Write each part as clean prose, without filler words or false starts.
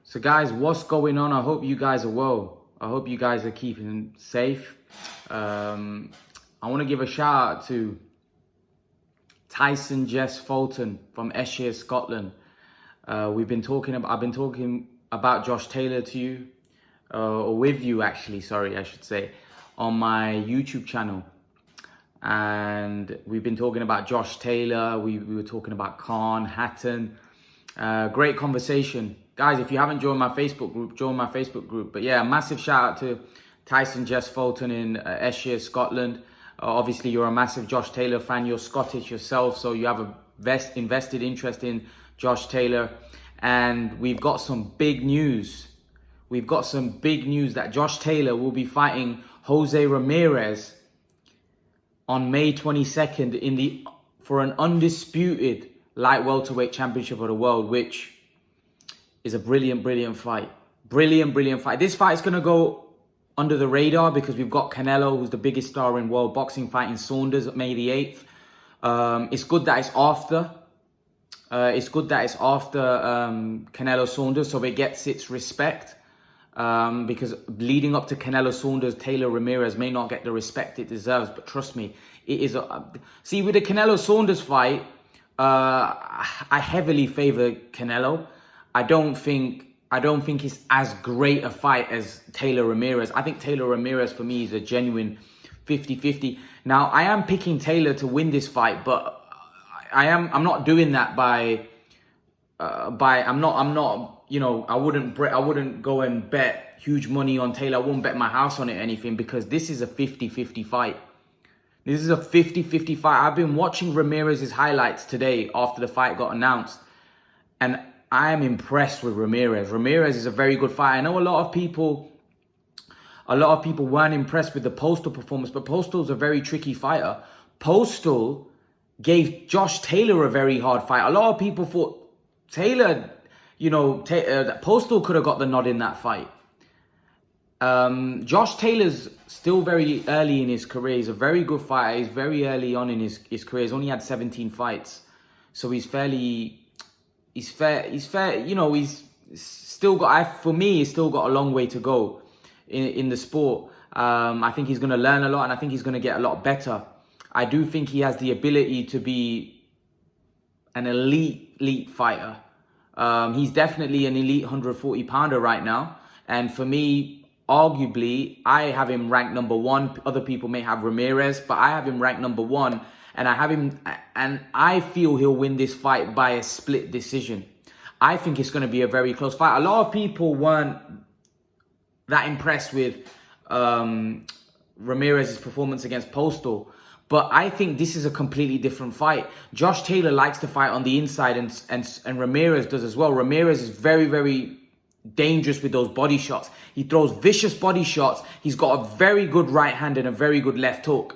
So guys, what's going on? I hope you guys are well. I hope you guys are keeping safe. I want to give a shout out to Tyson Jess Fulton from Esher, Scotland. I've been talking about Josh Taylor to you, or with you actually, sorry, I should say, on my YouTube channel. And we've been talking about Josh Taylor. We were talking about Khan, Hatton. Great conversation. Guys, if you haven't joined my Facebook group, join my Facebook group. But yeah, massive shout out to Tyson Jess Fulton in Esher, Scotland. Obviously, you're a massive Josh Taylor fan. You're Scottish yourself, so you have a invested interest in Josh Taylor. And we've got some big news. We've got some big news that Josh Taylor will be fighting Jose Ramires on May 22nd for an undisputed light welterweight championship of the world, which is a brilliant fight. Brilliant fight. This fight is going to go under the radar because we've got Canelo, who's the biggest star in world boxing, fighting Saunders May the 8th. It's good that it's after. Canelo Saunders, so it gets its respect. Because leading up to Canelo Saunders, Taylor Ramires may not get the respect it deserves. But trust me, it is see, with the Canelo Saunders fight, I heavily favor Canelo. I don't think it's as great a fight as Taylor Ramires. I think Taylor Ramires for me is a genuine 50-50. Now, I am picking Taylor to win this fight, but I'm not doing that I'm not, you know, I wouldn't go and bet huge money on Taylor. I wouldn't bet my house on it or anything, because this is a 50-50 fight. This is a 50-50 fight. I've been watching Ramirez's highlights today after the fight got announced, and I am impressed with Ramires. Ramires is a very good fighter. I know a lot of people weren't impressed with the Postal performance, but Postal's a very tricky fighter. Postal gave Josh Taylor a very hard fight. A lot of people thought Taylor, you know, Postal could have got the nod in that fight. Josh Taylor's still very early in his career. He's a very good fighter. He's very early on in his career. He's only had 17 fights. So he's fair, you know, he's still got, for me, he's still got a long way to go in the sport. I think he's going to learn a lot, and I think he's going to get a lot better. I do think he has the ability to be an elite fighter. He's definitely an elite 140 pounder right now. And for me, arguably, I have him ranked number 1. Other people may have Ramires, but I have him ranked number 1. And I feel he'll win this fight by a split decision. I think it's going to be a very close fight. A lot of people weren't that impressed with Ramirez's performance against Postal, but I think this is a completely different fight. Josh Taylor likes to fight on the inside, and Ramires does as well. Ramires is very dangerous with those body shots. He throws vicious body shots. He's got a very good right hand and a very good left hook.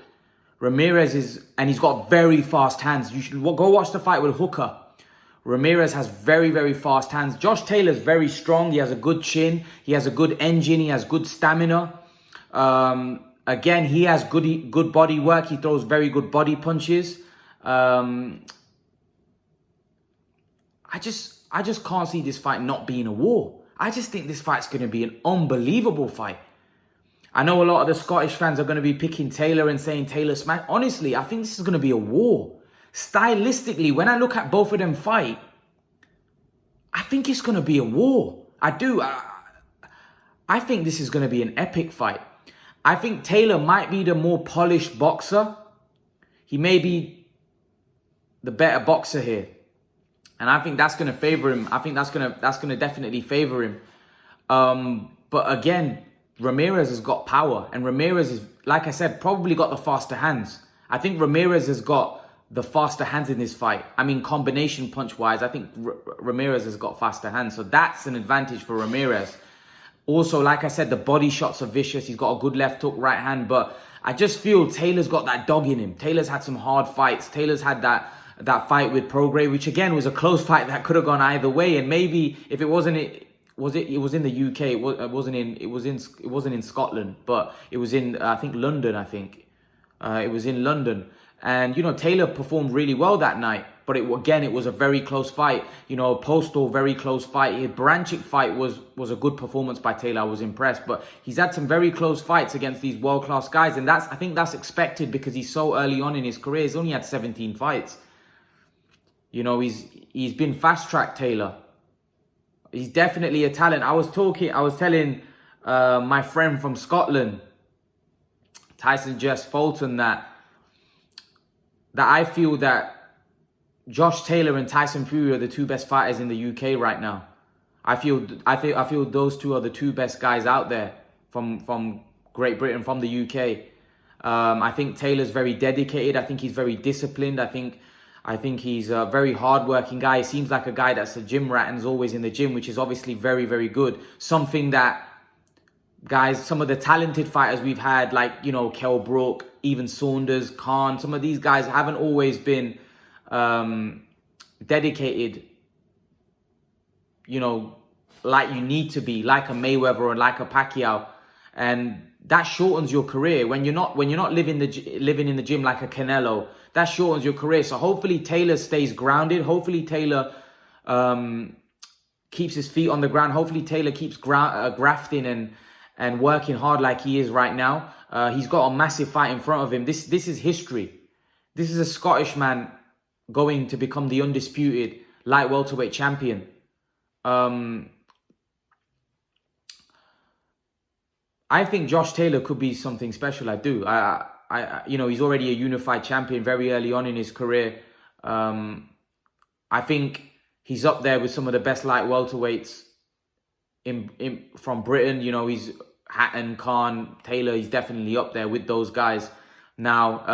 And he's got very fast hands. You should go watch the fight with Hooker. Ramires has very fast hands. Josh Taylor's very strong. He has a good chin. He has a good engine. He has good stamina. Again, he has good body work. He throws very good body punches. I just can't see this fight not being a war. I just think this fight's going to be an unbelievable fight. I know a lot of the Scottish fans are going to be picking Taylor and saying Taylor smash. Honestly, I think this is going to be a war. Stylistically, when I look at both of them fight, I think it's going to be a war. I do. I think this is going to be an epic fight. I think Taylor might be the more polished boxer. He may be the better boxer here. And I think that's going to favor him. I think that's going to definitely favor him. But again, Ramires has got power, and Ramires is, like I said, probably got the faster hands. I think Ramires has got the faster hands in this fight. I mean, combination punch-wise, I think Ramires has got faster hands. So that's an advantage for Ramires. Also, like I said, the body shots are vicious. He's got a good left hook, right hand. But I just feel Taylor's got that dog in him. Taylor's had some hard fights. Taylor's had that fight with Prograis, which again was a close fight that could have gone either way. And maybe if it wasn't, it was in the UK. It wasn't in Scotland, but it was in I think London. It was in London. And you know, Taylor performed really well that night. But again, it was a very close fight. You know, postal, very close fight. His Branchik fight was a good performance by Taylor. I was impressed. But he's had some very close fights against these world-class guys. And I think that's expected because he's so early on in his career. He's only had 17 fights. You know, he's been fast-tracked, Taylor. He's definitely a talent. I was telling my friend from Scotland, Tyson Jess Fulton, that I feel that Josh Taylor and Tyson Fury are the two best fighters in the UK right now. I feel those two are the two best guys out there from Great Britain, from the UK. I think Taylor's very dedicated. I think he's very disciplined. I think he's a very hardworking guy. He seems like a guy that's a gym rat and is always in the gym, which is obviously very, very good. Something that guys, some of the talented fighters we've had, like, you know, Kell Brook, even Saunders, Khan, some of these guys haven't always been dedicated, you know, like you need to be, like a Mayweather or like a Pacquiao, and that shortens your career. When you're not living in the gym like a Canelo, that shortens your career. So hopefully Taylor stays grounded. Hopefully Taylor keeps his feet on the ground. Hopefully Taylor keeps grafting and working hard like he is right now. He's got a massive fight in front of him. This is history. This is a Scottish man going to become the undisputed light welterweight champion. I think Josh Taylor could be something special. I do. You know, he's already a unified champion very early on in his career. I think he's up there with some of the best light welterweights from Britain. You know, he's Hatton, Khan, Taylor. He's definitely up there with those guys now.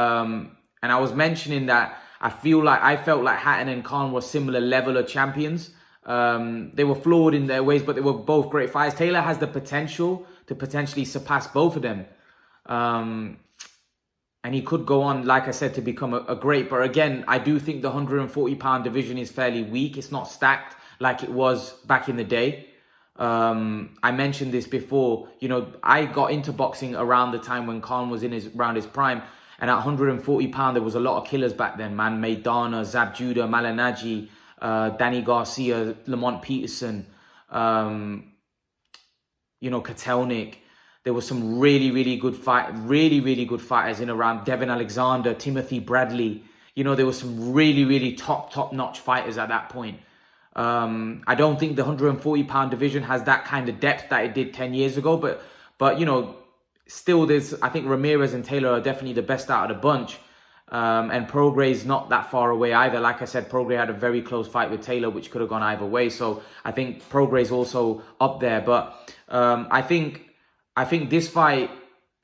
And I was mentioning that I felt like Hatton and Khan were similar level of champions. They were flawed in their ways, but they were both great fighters. Taylor has the potential to potentially surpass both of them. And he could go on, like I said, to become a great. But again, I do think the 140-pound division is fairly weak. It's not stacked like it was back in the day. I mentioned this before. You know, I got into boxing around the time when Khan was around his prime. And at 140 pound, there was a lot of killers back then, man. Maidana, Zab Judah, Malinaji, Danny Garcia, Lamont Peterson, you know, Kotelnik. There was some really good fighters in around. Devin Alexander, Timothy Bradley. You know, there was some really top-notch fighters at that point. I don't think the 140-pound division has that kind of depth that it did 10 years ago. But you know, still, I think Ramirez and Taylor are definitely the best out of the bunch. And Prograis not that far away either. Like I said, Prograis had a very close fight with Taylor, which could have gone either way. So I think Prograis also up there. But I think this fight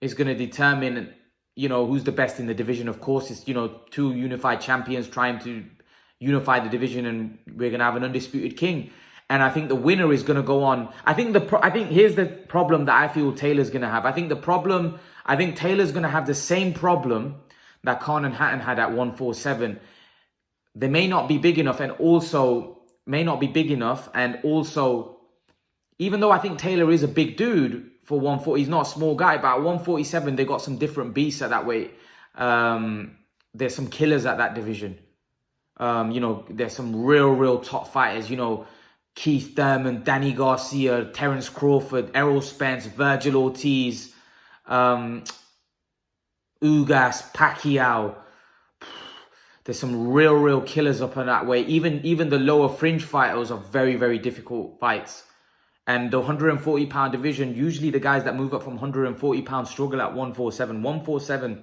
is going to determine, you know, who's the best in the division. Of course, it's, you know, two unified champions trying to unify the division, and we're going to have an undisputed king. And I think the winner is going to go on. I think here's the problem that I feel Taylor's going to have. I think Taylor's going to have the same problem that Khan and Hatton had at 147. They may not be big enough, and also, even though I think Taylor is a big dude for 140, he's not a small guy, but at 147, they got some different beasts at that weight. There's some killers at that division. You know, there's some real top fighters, you know, Keith Thurman, Danny Garcia, Terence Crawford, Errol Spence, Virgil Ortiz, Ugas, Pacquiao. There's some real killers up on that way. Even the lower fringe fighters are very difficult fights. And the 140-pound division, usually the guys that move up from 140 pounds struggle at 147. 147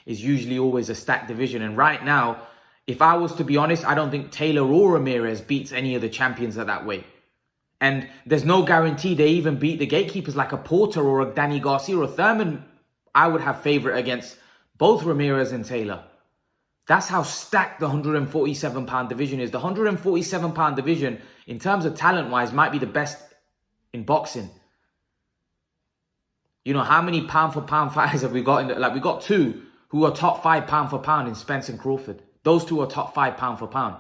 is usually always a stacked division. And right now, if I was to be honest, I don't think Taylor or Ramirez beats any of the champions at that weight. And there's no guarantee they even beat the gatekeepers like a Porter or a Danny Garcia or a Thurman. I would have favorite against both Ramirez and Taylor. That's how stacked the 147-pound division is. The 147-pound division, in terms of talent-wise, might be the best in boxing. You know, how many pound-for-pound fighters have we got? We got two who are top 5 pound-for-pound in Spence and Crawford. Those two are top 5 pound-for-pound.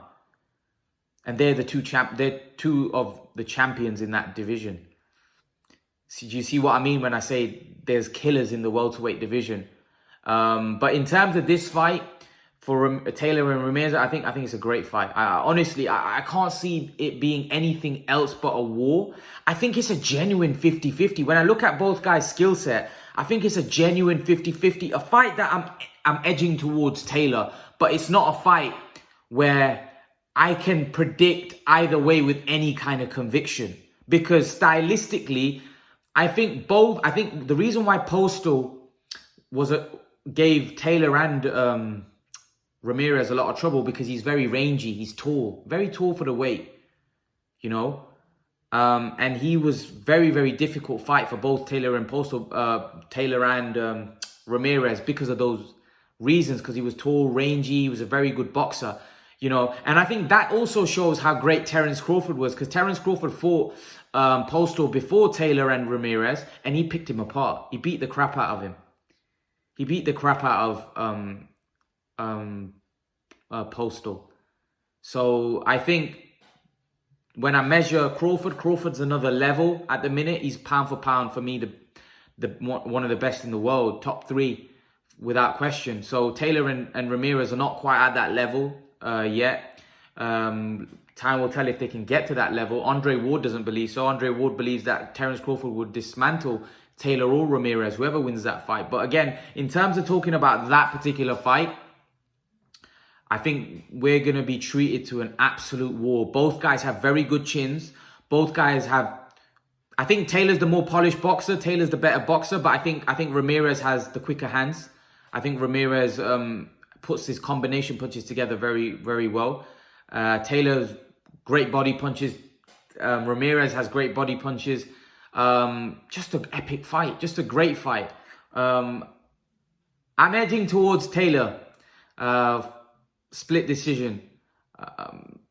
And they're they're two of the champions in that division. So do you see what I mean when I say there's killers in the welterweight division? But in terms of this fight, For Taylor and Ramirez, I think it's a great fight. Honestly, I can't see it being anything else but a war. I think it's a genuine 50-50. When I look at both guys' skill set, I think it's a genuine 50-50. A fight that I'm edging towards Taylor, but it's not a fight where I can predict either way with any kind of conviction. Because stylistically, I think the reason why Postal gave Taylor and Ramirez a lot of trouble, because he's very rangy, he's tall, very tall for the weight, you know, and he was very, very difficult fight for both Taylor and Ramirez because of those reasons, because he was tall, rangy, he was a very good boxer, you know, and I think that also shows how great Terence Crawford was, because Terence Crawford fought Postal before Taylor and Ramirez, and he picked him apart. He beat the crap out of him. He beat the crap out of Postal. So I think when I measure Crawford's another level at the minute. He's pound for pound for me one of the best in the world, top 3 without question. So Taylor and Ramirez are not quite at that level yet. Time will tell if they can get to that level. Andre Ward doesn't believe so. Andre Ward believes that Terence Crawford would dismantle Taylor or Ramirez, whoever wins that fight. But again, in terms of talking about that particular fight, I think we're going to be treated to an absolute war. Both guys have very good chins. Both guys have... I think Taylor's the more polished boxer. Taylor's the better boxer. But I think Ramirez has the quicker hands. I think Ramirez puts his combination punches together very, very well. Taylor's great body punches. Ramirez has great body punches. Just an epic fight. Just a great fight. I'm edging towards Taylor. Split decision.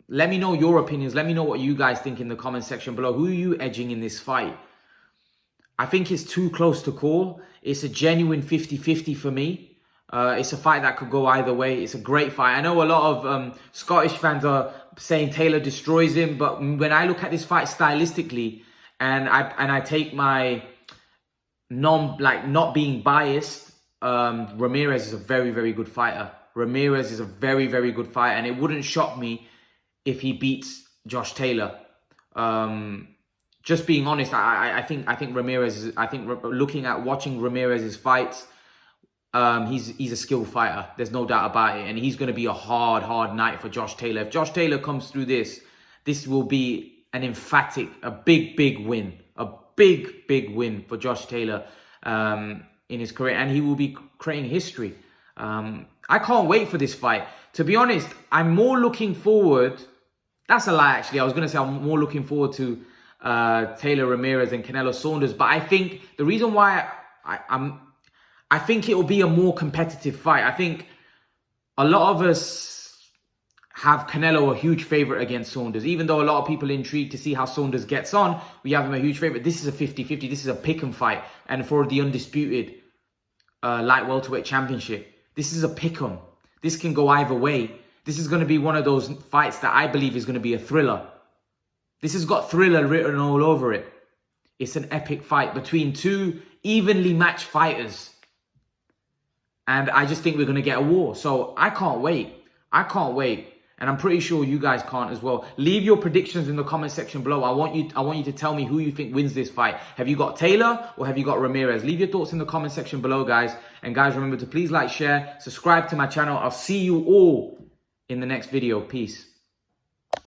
Let me know your opinions. Let me know what you guys think in the comment section below. Who are you edging in this fight? I think it's too close to call. It's a genuine 50-50 for me. It's a fight that could go either way. It's a great fight. I know a lot of Scottish fans are saying Taylor destroys him, but when I look at this fight stylistically, and I take my not being biased, Ramirez is a very, very good fighter. Ramirez is a very, very good fighter, and it wouldn't shock me if he beats Josh Taylor. Just being honest, I think Ramirez. Watching Ramirez's fights, he's a skilled fighter. There's no doubt about it, and he's going to be a hard night for Josh Taylor. If Josh Taylor comes through this will be an emphatic, a big win, a big win for Josh Taylor in his career, and he will be creating history. I can't wait for this fight. To be honest, I'm more looking forward... That's a lie, actually. I was going to say I'm more looking forward to Taylor Ramirez and Canelo Saunders. But I think the reason why I think it will be a more competitive fight. I think a lot of us have Canelo a huge favorite against Saunders. Even though a lot of people are intrigued to see how Saunders gets on, we have him a huge favorite. This is a 50-50. This is a pick'em fight. And for the undisputed light welterweight championship, this is a pick'em. This can go either way. This is going to be one of those fights that I believe is going to be a thriller. This has got thriller written all over it. It's an epic fight between two evenly matched fighters. And I just think we're going to get a war. So I can't wait. I can't wait. And I'm pretty sure you guys can't as well. Leave your predictions in the comment section below. I want you to tell me who you think wins this fight. Have you got Taylor or have you got Ramirez? Leave your thoughts in the comment section below, guys. And guys, remember to please like, share, subscribe to my channel. I'll see you all in the next video. Peace.